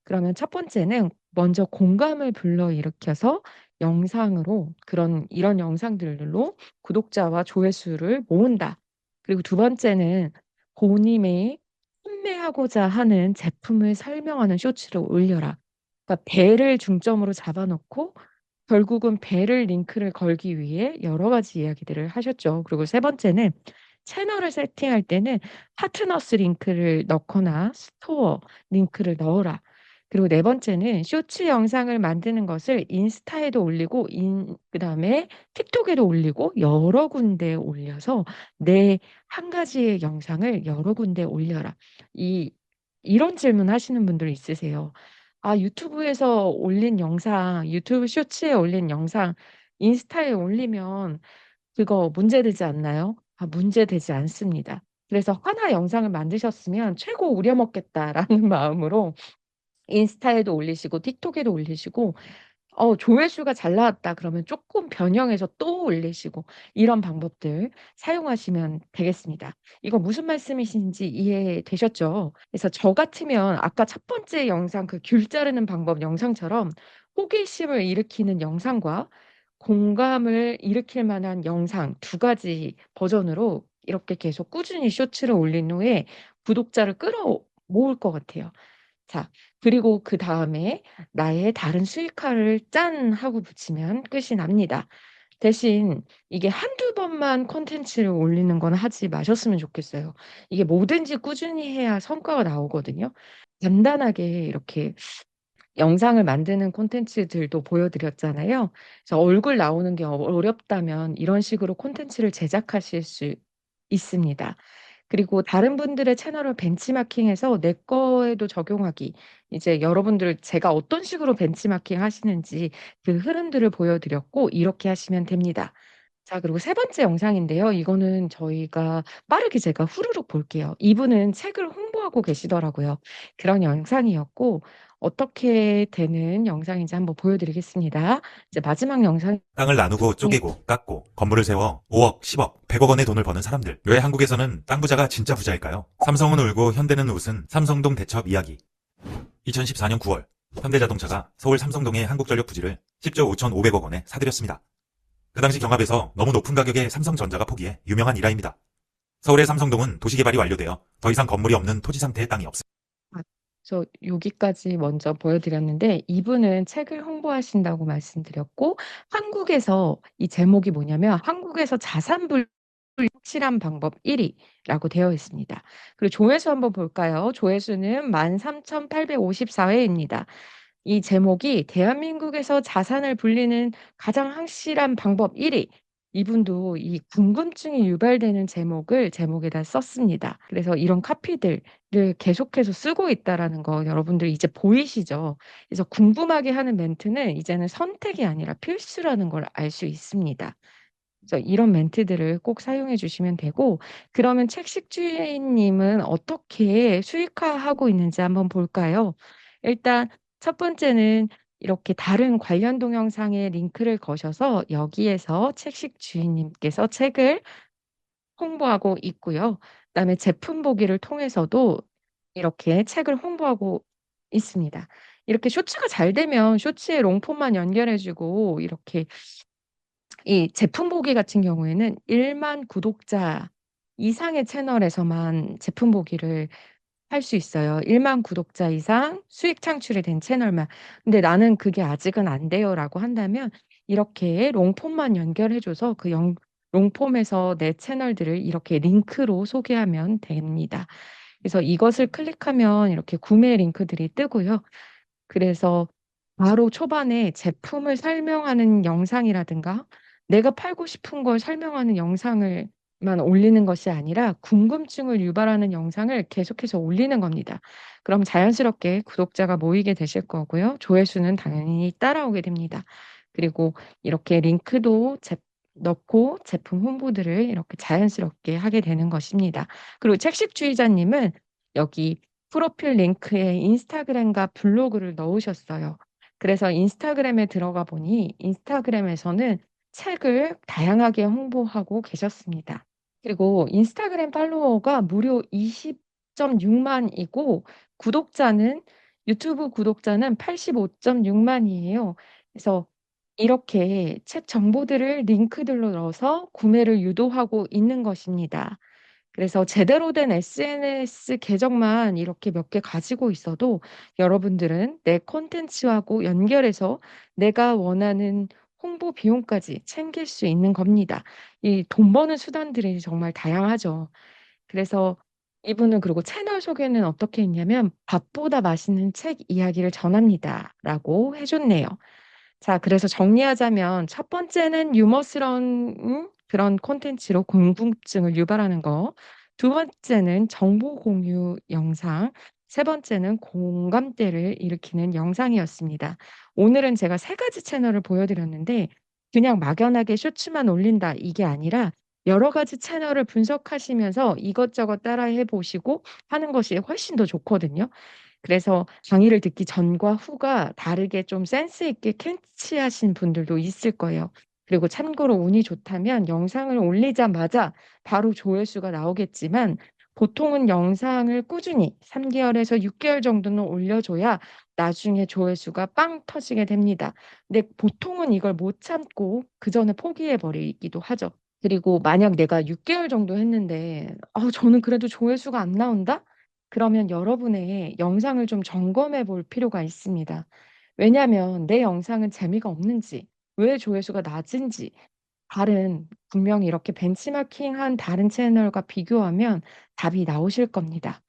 그러면 첫 번째는 먼저 공감을 불러일으켜서 영상으로 이런 영상들로 구독자와 조회수를 모은다. 그리고 두 번째는 본인이 판매하고자 하는 제품을 설명하는 쇼츠를 올려라. 그러니까 배를 중점으로 잡아 놓고 결국은 배를 링크를 걸기 위해 여러 가지 이야기들을 하셨죠. 그리고 세 번째는 채널을 세팅할 때는 파트너스 링크를 넣거나 스토어 링크를 넣어라. 그리고 네 번째는 쇼츠 영상을 만드는 것을 인스타에도 올리고 그다음에 틱톡에도 올리고 여러 군데에 올려서 내 한 가지의 영상을 여러 군데에 올려라. 이 이런 질문 하시는 분들 있으세요. 아, 유튜브에서 올린 영상, 유튜브 쇼츠에 올린 영상, 인스타에 올리면 그거 문제되지 않나요? 아, 문제되지 않습니다. 그래서 하나 영상을 만드셨으면 최고 우려먹겠다라는 마음으로 인스타에도 올리시고 틱톡에도 올리시고 조회수가 잘 나왔다 그러면 조금 변형해서 또 올리시고 이런 방법들 사용하시면 되겠습니다. 이거 무슨 말씀이신지 이해되셨죠? 그래서 저 같으면 아까 첫 번째 영상 그 귤 자르는 방법 영상처럼 호기심을 일으키는 영상과 공감을 일으킬 만한 영상 두 가지 버전으로 이렇게 계속 꾸준히 쇼츠를 올린 후에 구독자를 끌어모을 것 같아요. 자, 그리고 그다음에 나의 다른 수익화를 짠 하고 붙이면 끝이 납니다. 대신 이게 한두 번만 콘텐츠를 올리는 건 하지 마셨으면 좋겠어요. 이게 뭐든지 꾸준히 해야 성과가 나오거든요. 간단하게 이렇게 영상을 만드는 콘텐츠들도 보여드렸잖아요. 그래서 얼굴 나오는 게 어렵다면 이런 식으로 콘텐츠를 제작하실 수 있습니다. 그리고 다른 분들의 채널을 벤치마킹해서 내 거에도 적용하기. 이제 여러분들 제가 어떤 식으로 벤치마킹 하시는지 그 흐름들을 보여드렸고 이렇게 하시면 됩니다. 자, 그리고 세 번째 영상인데요. 이거는 저희가 빠르게 제가 후루룩 볼게요. 이분은 책을 홍보하고 계시더라고요. 그런 영상이었고 어떻게 되는 영상인지 한번 보여드리겠습니다. 이제 마지막 영상. 땅을 나누고 쪼개고 깎고 건물을 세워 5억, 10억, 100억 원의 돈을 버는 사람들. 왜 한국에서는 땅 부자가 진짜 부자일까요? 삼성은 울고 현대는 웃은 삼성동 대첩 이야기. 2014년 9월 현대자동차가 서울 삼성동의 한국전력 부지를 10조 5,500억 원에 사들였습니다. 그 당시 경합에서 너무 높은 가격에 삼성전자가 포기해 유명한 일화입니다. 서울의 삼성동은 도시개발이 완료되어 더 이상 건물이 없는 토지 상태의 땅이 없습니다. 저 여기까지 먼저 보여드렸는데 이분은 책을 홍보하신다고 말씀드렸고 한국에서 이 제목이 뭐냐면 한국에서 자산 분리 확실한 방법 1위라고 되어 있습니다. 그리고 조회수 한번 볼까요? 조회수는 13,854회입니다. 이 제목이 대한민국에서 자산을 불리는 가장 확실한 방법 1위. 이분도 이 궁금증이 유발되는 제목을 제목에다 썼습니다. 그래서 이런 카피들을 계속해서 쓰고 있다라는 거 여러분들 이제 보이시죠? 그래서 궁금하게 하는 멘트는 이제는 선택이 아니라 필수라는 걸 알 수 있습니다. 그래서 이런 멘트들을 꼭 사용해 주시면 되고 그러면 책식주인님은 어떻게 수익화하고 있는지 한번 볼까요? 일단 첫 번째는 이렇게 다른 관련 동영상에 링크를 거셔서 여기에서 책식주인님께서 책을 홍보하고 있고요. 그다음에 제품 보기를 통해서도 이렇게 책을 홍보하고 있습니다. 이렇게 쇼츠가 잘 되면 쇼츠에 롱폼만 연결해 주고 이렇게 이 제품 보기 같은 경우에는 1만 구독자 이상의 채널에서만 제품 보기를 할 수 있어요. 1만 구독자 이상 수익 창출이 된 채널만. 근데 나는 그게 아직은 안 돼요라고 한다면 이렇게 롱폼만 연결해 줘서 그 롱폼에서 내 채널들을 이렇게 링크로 소개하면 됩니다. 그래서 이것을 클릭하면 이렇게 구매 링크들이 뜨고요. 그래서 바로 초반에 제품을 설명하는 영상이라든가 내가 팔고 싶은 걸 설명하는 영상을만 올리는 것이 아니라 궁금증을 유발하는 영상을 계속해서 올리는 겁니다. 그럼 자연스럽게 구독자가 모이게 되실 거고요. 조회수는 당연히 따라오게 됩니다. 그리고 이렇게 링크도 넣고 제품 홍보들을 이렇게 자연스럽게 하게 되는 것입니다. 그리고 책식주의자님은 여기 프로필 링크에 인스타그램과 블로그를 넣으셨어요. 그래서 인스타그램에 들어가 보니 인스타그램에서는 책을 다양하게 홍보하고 계셨습니다. 그리고 인스타그램 팔로워가 무려 20.6만이고 구독자는 유튜브 구독자는 85.6만이에요. 그래서 이렇게 책 정보들을 링크들로 넣어서 구매를 유도하고 있는 것입니다. 그래서 제대로 된 SNS 계정만 이렇게 몇 개 가지고 있어도 여러분들은 내 콘텐츠하고 연결해서 내가 원하는 홍보 비용까지 챙길 수 있는 겁니다. 이 돈 버는 수단들이 정말 다양하죠. 그래서 이분은 그리고 채널 소개는 어떻게 했냐면 밥보다 맛있는 책 이야기를 전합니다라고 해줬네요. 자, 그래서 정리하자면 첫 번째는 유머스러운 그런 콘텐츠로 궁금증을 유발하는 거. 두 번째는 정보 공유 영상. 세 번째는 공감대를 일으키는 영상이었습니다. 오늘은 제가 세 가지 채널을 보여드렸는데 그냥 막연하게 쇼츠만 올린다 이게 아니라 여러 가지 채널을 분석하시면서 이것저것 따라해 보시고 하는 것이 훨씬 더 좋거든요. 그래서 강의를 듣기 전과 후가 다르게 좀 센스 있게 캐치하신 분들도 있을 거예요. 그리고 참고로 운이 좋다면 영상을 올리자마자 바로 조회수가 나오겠지만 보통은 영상을 꾸준히 3개월에서 6개월 정도는 올려줘야 나중에 조회수가 빵 터지게 됩니다. 근데 보통은 이걸 못 참고 그 전에 포기해 버리기도 하죠. 그리고 만약 내가 6개월 정도 했는데 저는 그래도 조회수가 안 나온다? 그러면 여러분의 영상을 좀 점검해 볼 필요가 있습니다. 왜냐하면 내 영상은 재미가 없는지, 왜 조회수가 낮은지, 분명히 이렇게 벤치마킹한 다른 채널과 비교하면 답이 나오실 겁니다.